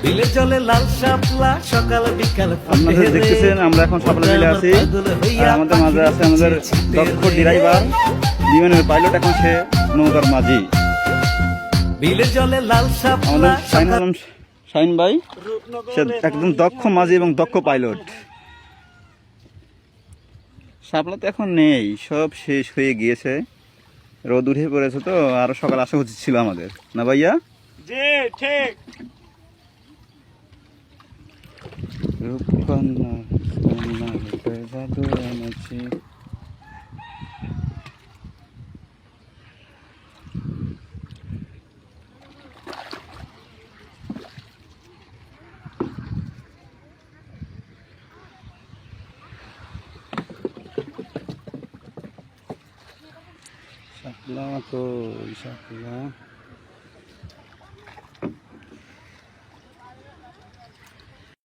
বিলে জলে লাল শাপলা সকাল বিকাল আপনাদের দেখতেছেন আমরা এখন শাপলা বিলে আছি। আর আমাদের মাঝে আছে আমাদের দক্ষ ড্রাইভার, বিমানের পাইলট, এখন সে নৌকার মাঝি। বিলে জলে লাল শাপলা আমাদের শাহিন আলম, শাহিন ভাই, সে একদম দক্ষ মাঝি এবং দক্ষ পাইলট। শাপলা তো এখন নেই, সব শেষ হয়ে গিয়েছে, রোদ উঠে পড়েছে, তো আরো সকাল আসা উচিত ছিল আমাদের, না ভাইয়া? জি ঠিক। রূপকন্যা কন্যা রূপে জাদু এনেছি। শাপলা তো শাপলা